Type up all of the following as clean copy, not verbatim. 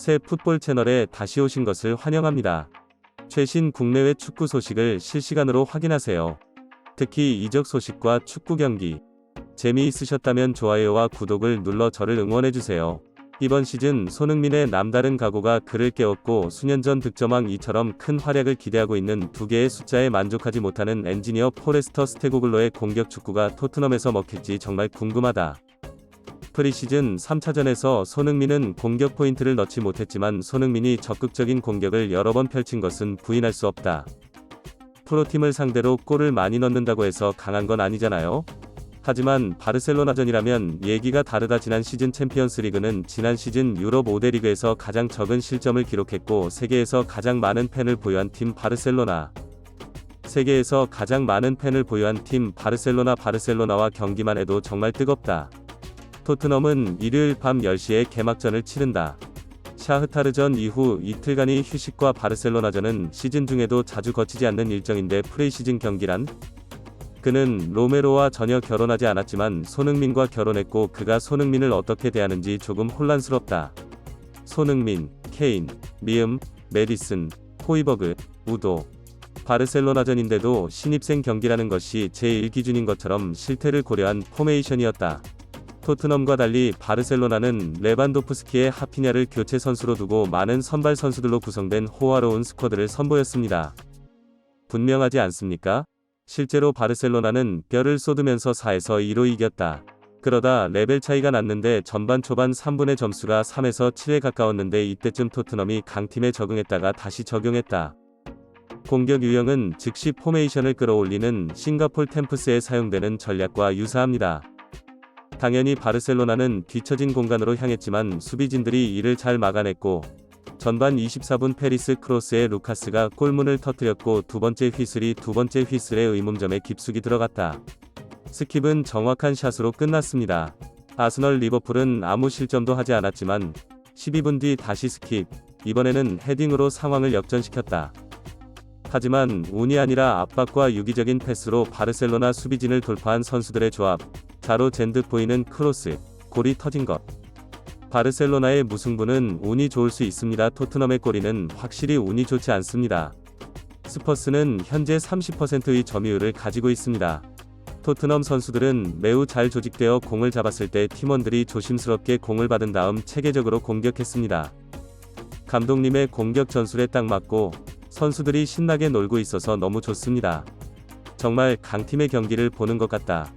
새 풋볼 채널에 다시 오신 것을 환영합니다. 최신 국내외 축구 소식을 실시간으로 확인하세요. 특히 이적 소식과 축구 경기. 재미있으셨다면 좋아요와 구독을 눌러 저를 응원해주세요. 이번 시즌 손흥민의 남다른 각오가 그를 깨웠고 수년 전 득점왕 이처럼 큰 활약을 기대하고 있는 두 개의 숫자에 만족하지 못하는 엔지니어 포레스터 스테고글로의 공격 축구가 토트넘에서 먹힐지 정말 궁금하다. 프리시즌 3차전에서 손흥민은 공격 포인트를 넣지 못했지만 손흥민이 적극적인 공격을 여러 번 펼친 것은 부인할 수 없다. 프로팀을 상대로 골을 많이 넣는다고 해서 강한 건 아니잖아요. 하지만 바르셀로나전이라면 얘기가 다르다. 지난 시즌 챔피언스리그는 지난 시즌 유럽 5대 리그에서 가장 적은 실점을 기록했고 세계에서 가장 많은 팬을 보유한 팀 바르셀로나. 세계에서 가장 많은 팬을 보유한 팀 바르셀로나와 경기만 해도 정말 뜨겁다. 토트넘은 일요일 밤 10시에 개막전을 치른다. 샤흐타르전 이후 이틀간의 휴식과 바르셀로나전은 시즌 중에도 자주 거치지 않는 일정인데 프리시즌 경기란? 그는 로메로와 전혀 결혼하지 않았지만 손흥민과 결혼했고 그가 손흥민을 어떻게 대하는지 조금 혼란스럽다. 손흥민, 케인, 미음, 메디슨, 호이버그, 우도. 바르셀로나전인데도 신입생 경기라는 것이 제1기준인 것처럼 실태를 고려한 포메이션이었다. 토트넘과 달리 바르셀로나는 레반도프스키의 하피냐를 교체 선수로 두고 많은 선발 선수들로 구성된 호화로운 스쿼드를 선보였습니다. 분명하지 않습니까? 실제로 바르셀로나는 뼈를 쏟으면서 4에서 2로 이겼다. 그러다 레벨 차이가 났는데 전반 초반 3분의 점수가 3에서 7에 가까웠는데 이때쯤 토트넘이 강팀에 적응했다가 다시 적용했다. 공격 유형은 즉시 포메이션을 끌어올리는 싱가폴 템프스에 사용되는 전략과 유사합니다. 당연히 바르셀로나는 뒤처진 공간으로 향했지만 수비진들이 이를 잘 막아냈고 전반 24분 페리스 크로스에 루카스가 골문을 터뜨렸고 두 번째 휘슬의 의문점에 깊숙이 들어갔다. 스킵은 정확한 샷으로 끝났습니다. 아스널 리버풀은 아무 실점도 하지 않았지만 12분 뒤 다시 스킵, 이번에는 헤딩으로 상황을 역전시켰다. 하지만 운이 아니라 압박과 유기적인 패스로 바르셀로나 수비진을 돌파한 선수들의 조합, 자로 잰 듯 보이는 크로스, 골이 터진 것. 바르셀로나의 무승부는 운이 좋을 수 있습니다. 토트넘의 골이는 확실히 운이 좋지 않습니다. 스퍼스는 현재 30%의 점유율을 가지고 있습니다. 토트넘 선수들은 매우 잘 조직되어 공을 잡았을 때 팀원들이 조심스럽게 공을 받은 다음 체계적으로 공격했습니다. 감독님의 공격 전술에 딱 맞고 선수들이 신나게 놀고 있어서 너무 좋습니다. 정말 강팀의 경기를 보는 것 같다.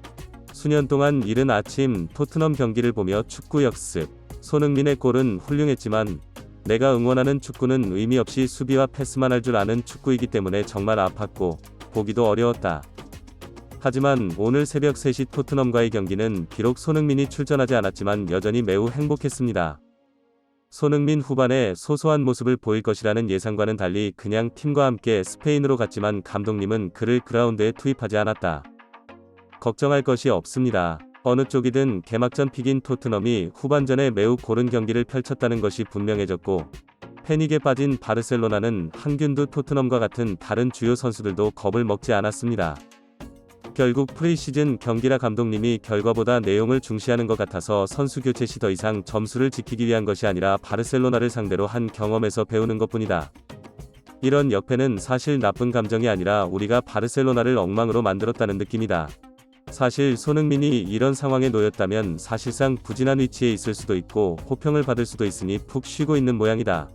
수년 동안 이른 아침 토트넘 경기를 보며 축구 역습. 손흥민의 골은 훌륭했지만 내가 응원하는 축구는 의미 없이 수비와 패스만 할 줄 아는 축구이기 때문에 정말 아팠고 보기도 어려웠다. 하지만 오늘 새벽 3시 토트넘과의 경기는 비록 손흥민이 출전하지 않았지만 여전히 매우 행복했습니다. 손흥민 후반에 소소한 모습을 보일 것이라는 예상과는 달리 그냥 팀과 함께 스페인으로 갔지만 감독님은 그를 그라운드에 투입하지 않았다. 걱정할 것이 없습니다. 어느 쪽이든 개막전 픽인 토트넘이 후반전에 매우 고른 경기를 펼쳤다는 것이 분명해졌고 패닉에 빠진 바르셀로나는 한균도 토트넘과 같은 다른 주요 선수들도 겁을 먹지 않았습니다. 결국 프리시즌 경기라 감독님이 결과보다 내용을 중시하는 것 같아서 선수 교체 시 더 이상 점수를 지키기 위한 것이 아니라 바르셀로나를 상대로 한 경험에서 배우는 것뿐이다. 이런 역패는 사실 나쁜 감정이 아니라 우리가 바르셀로나를 엉망으로 만들었다는 느낌이다. 사실 손흥민이 이런 상황에 놓였다면 사실상 부진한 위치에 있을 수도 있고 호평을 받을 수도 있으니 푹 쉬고 있는 모양이다.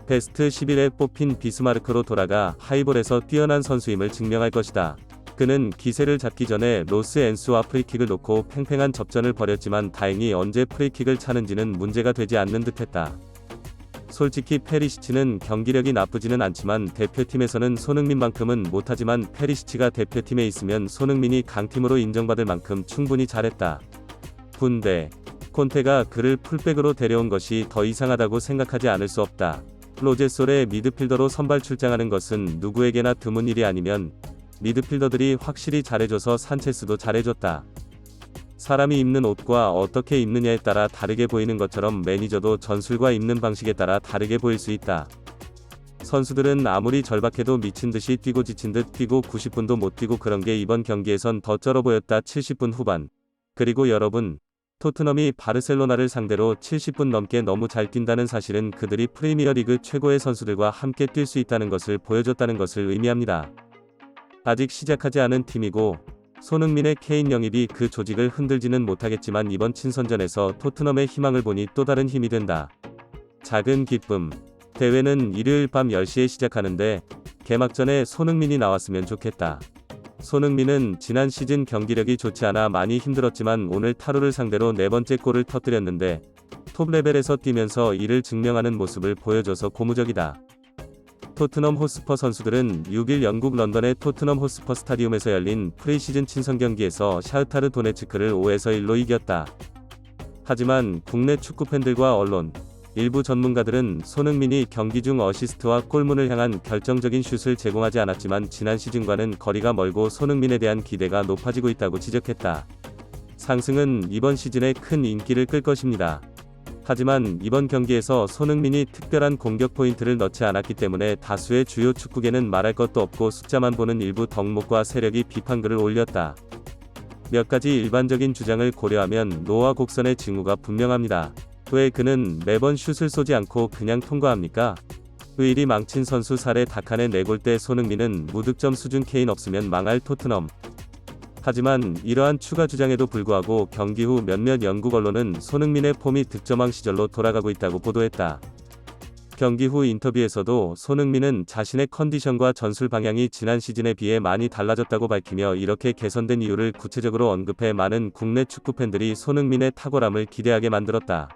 베스트 11에 뽑힌 비스마르크로 돌아가 하이볼에서 뛰어난 선수임을 증명할 것이다. 그는 기세를 잡기 전에 로스 엔스와 프리킥을 놓고 팽팽한 접전을 벌였지만 다행히 언제 프리킥을 차는지는 문제가 되지 않는 듯했다. 솔직히 페리시치는 경기력이 나쁘지는 않지만 대표팀에서는 손흥민만큼은 못하지만 페리시치가 대표팀에 있으면 손흥민이 강팀으로 인정받을 만큼 충분히 잘했다. 군대. 콘테가 그를 풀백으로 데려온 것이 더 이상하다고 생각하지 않을 수 없다. 로제솔의 미드필더로 선발 출장하는 것은 누구에게나 드문 일이 아니면 미드필더들이 확실히 잘해줘서 산체스도 잘해줬다. 사람이 입는 옷과 어떻게 입느냐에 따라 다르게 보이는 것처럼 매니저도 전술과 입는 방식에 따라 다르게 보일 수 있다. 선수들은 아무리 절박해도 미친듯이 뛰고 지친듯 뛰고 90분도 못 뛰고 그런 게 이번 경기에선 더 쩔어 보였다. 70분 후반. 그리고 여러분, 토트넘이 바르셀로나를 상대로 70분 넘게 너무 잘 뛴다는 사실은 그들이 프리미어리그 최고의 선수들과 함께 뛸 수 있다는 것을 보여줬다는 것을 의미합니다. 아직 시작하지 않은 팀이고 손흥민의 케인 영입이 그 조직을 흔들지는 못하겠지만 이번 친선전에서 토트넘의 희망을 보니 또 다른 힘이 된다. 작은 기쁨. 대회는 일요일 밤 10시에 시작하는데 개막전에 손흥민이 나왔으면 좋겠다. 손흥민은 지난 시즌 경기력이 좋지 않아 많이 힘들었지만 오늘 타루를 상대로 4번째 골을 터뜨렸는데 톱 레벨에서 뛰면서 이를 증명하는 모습을 보여줘서 고무적이다. 토트넘 호스퍼 선수들은 6일 영국 런던의 토트넘 호스퍼 스타디움에서 열린 프리시즌 친선 경기에서 샤흐타르 도네츠크를 5-1로 이겼다. 하지만 국내 축구 팬들과 언론, 일부 전문가들은 손흥민이 경기 중 어시스트와 골문을 향한 결정적인 슛을 제공하지 않았지만 지난 시즌과는 거리가 멀고 손흥민에 대한 기대가 높아지고 있다고 지적했다. 상승은 이번 시즌에 큰 인기를 끌 것입니다. 하지만 이번 경기에서 손흥민이 특별한 공격 포인트를 넣지 않았기 때문에 다수의 주요 축구계는 말할 것도 없고 숫자만 보는 일부 덕목과 세력이 비판글을 올렸다. 몇 가지 일반적인 주장을 고려하면 노아 곡선의 징후가 분명합니다. 왜 그는 매번 슛을 쏘지 않고 그냥 통과합니까? 의리 망친 선수 살해 다칸의 4골 때 손흥민은 무득점 수준 케인 없으면 망할 토트넘. 하지만 이러한 추가 주장에도 불구하고 경기 후 몇몇 영국 언론은 손흥민의 폼이 득점왕 시절로 돌아가고 있다고 보도했다. 경기 후 인터뷰에서도 손흥민은 자신의 컨디션과 전술 방향이 지난 시즌에 비해 많이 달라졌다고 밝히며 이렇게 개선된 이유를 구체적으로 언급해 많은 국내 축구 팬들이 손흥민의 탁월함을 기대하게 만들었다.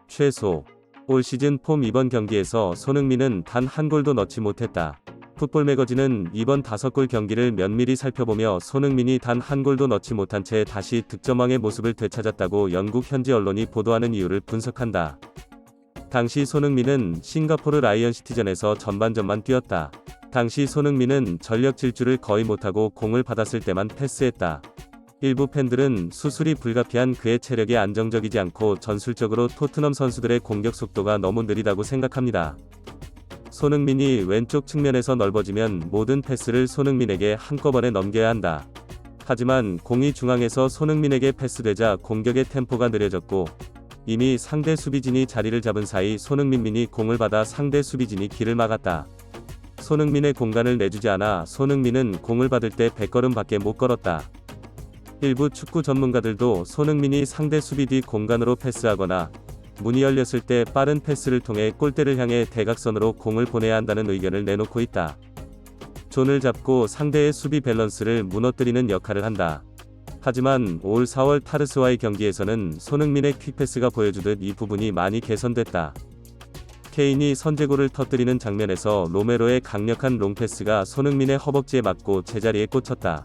최소 올 시즌 폼 이번 경기에서 손흥민은 단 한 골도 넣지 못했다. 풋볼 매거진은 이번 5골 경기를 면밀히 살펴보며 손흥민이 단 한 골도 넣지 못한 채 다시 득점왕의 모습을 되찾았다고 영국 현지 언론이 보도하는 이유를 분석한다. 당시 손흥민은 싱가포르 라이언 시티전에서 전반전만 뛰었다. 당시 손흥민은 전력 질주를 거의 못하고 공을 받았을 때만 패스했다. 일부 팬들은 수술이 불가피한 그의 체력이 안정적이지 않고 전술적으로 토트넘 선수들의 공격 속도가 너무 느리다고 생각합니다. 손흥민이 왼쪽 측면에서 넓어지면 모든 패스를 손흥민에게 한꺼번에 넘겨야 한다. 하지만 공이 중앙에서 손흥민에게 패스되자 공격의 템포가 느려졌고 이미 상대 수비진이 자리를 잡은 사이 손흥민이 공을 받아 상대 수비진이 길을 막았다. 손흥민의 공간을 내주지 않아 손흥민은 공을 받을 때 100걸음 밖에 못 걸었다. 일부 축구 전문가들도 손흥민이 상대 수비 뒤 공간으로 패스하거나 문이 열렸을 때 빠른 패스를 통해 골대를 향해 대각선으로 공을 보내야 한다는 의견을 내놓고 있다. 존을 잡고 상대의 수비 밸런스를 무너뜨리는 역할을 한다. 하지만 올 4월 타르스와의 경기에서는 손흥민의 퀵패스가 보여주듯 이 부분이 많이 개선됐다. 케인이 선제골을 터뜨리는 장면에서 로메로의 강력한 롱패스가 손흥민의 허벅지에 맞고 제자리에 꽂혔다.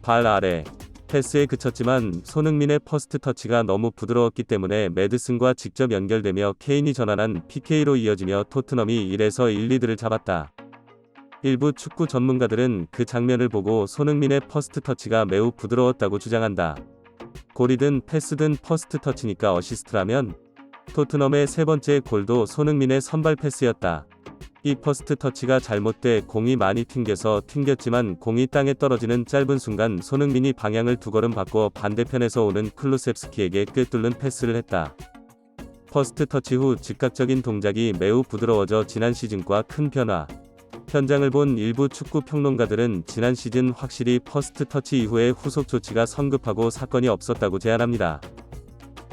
발 아래 패스에 그쳤지만 손흥민의 퍼스트 터치가 너무 부드러웠기 때문에 매드슨과 직접 연결되며 케인이 전환한 PK로 이어지며 토트넘이 1에서 1리드를 잡았다. 일부 축구 전문가들은 그 장면을 보고 손흥민의 퍼스트 터치가 매우 부드러웠다고 주장한다. 골이든 패스든 퍼스트 터치니까 어시스트라면? 토트넘의 3번째 골도 손흥민의 선발 패스였다. 이 퍼스트 터치가 잘못돼 공이 많이 튕겼지만 공이 땅에 떨어지는 짧은 순간 손흥민이 방향을 2걸음 바꿔 반대편에서 오는 클루셉스키에게 꿰뚫는 패스를 했다. 퍼스트 터치 후 즉각적인 동작이 매우 부드러워져 지난 시즌과 큰 변화. 현장을 본 일부 축구 평론가들은 지난 시즌 확실히 퍼스트 터치 이후에 후속 조치가 성급하고 사건이 없었다고 제안합니다.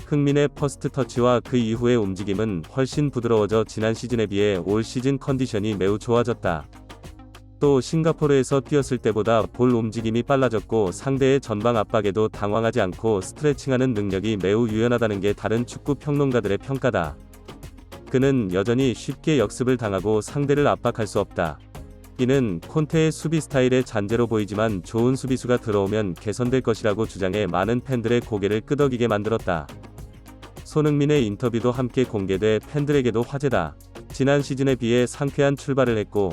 흥민의 퍼스트 터치와 그 이후의 움직임은 훨씬 부드러워져 지난 시즌에 비해 올 시즌 컨디션이 매우 좋아졌다. 또 싱가포르에서 뛰었을 때보다 볼 움직임이 빨라졌고 상대의 전방 압박에도 당황하지 않고 스트레칭하는 능력이 매우 유연하다는 게 다른 축구 평론가들의 평가다. 그는 여전히 쉽게 역습을 당하고 상대를 압박할 수 없다. 이는 콘테의 수비 스타일의 잔재로 보이지만 좋은 수비수가 들어오면 개선될 것이라고 주장해 많은 팬들의 고개를 끄덕이게 만들었다. 손흥민의 인터뷰도 함께 공개돼 팬들에게도 화제다. 지난 시즌에 비해 상쾌한 출발을 했고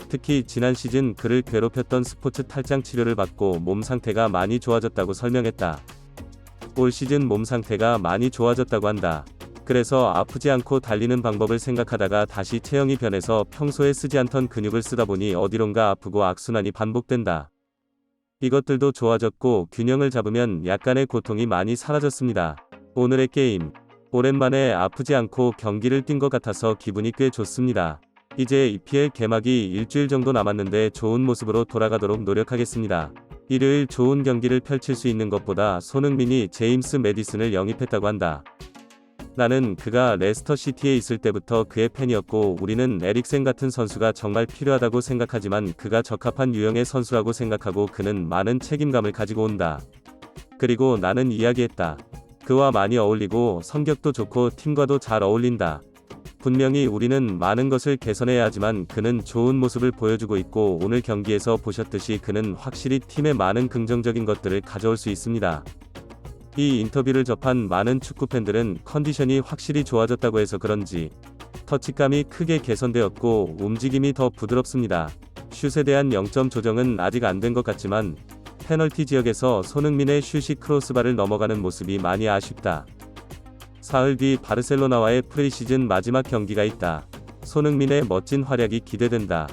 특히 지난 시즌 그를 괴롭혔던 스포츠 탈장 치료를 받고 몸 상태가 많이 좋아졌다고 설명했다. 올 시즌 몸 상태가 많이 좋아졌다고 한다. 그래서 아프지 않고 달리는 방법을 생각하다가 다시 체형이 변해서 평소에 쓰지 않던 근육을 쓰다 보니 어디론가 아프고 악순환이 반복된다. 이것들도 좋아졌고 균형을 잡으면 약간의 고통이 많이 사라졌습니다. 오늘의 게임. 오랜만에 아프지 않고 경기를 뛴 것 같아서 기분이 꽤 좋습니다. 이제 EPL 개막이 일주일 정도 남았는데 좋은 모습으로 돌아가도록 노력하겠습니다. 일요일 좋은 경기를 펼칠 수 있는 것보다 손흥민이 제임스 매디슨을 영입했다고 한다. 나는 그가 레스터 시티에 있을 때부터 그의 팬이었고 우리는 에릭센 같은 선수가 정말 필요하다고 생각하지만 그가 적합한 유형의 선수라고 생각하고 그는 많은 책임감을 가지고 온다. 그리고 나는 이야기했다. 그와 많이 어울리고 성격도 좋고 팀과도 잘 어울린다. 분명히 우리는 많은 것을 개선해야 하지만 그는 좋은 모습을 보여주고 있고 오늘 경기에서 보셨듯이 그는 확실히 팀에 많은 긍정적인 것들을 가져올 수 있습니다. 이 인터뷰를 접한 많은 축구팬들은 컨디션이 확실히 좋아졌다고 해서 그런지 터치감이 크게 개선되었고 움직임이 더 부드럽습니다. 슛에 대한 0점 조정은 아직 안 된 것 같지만 페널티 지역에서 손흥민의 슛이 크로스바를 넘어가는 모습이 많이 아쉽다. 사흘 뒤 바르셀로나와의 프리시즌 마지막 경기가 있다. 손흥민의 멋진 활약이 기대된다.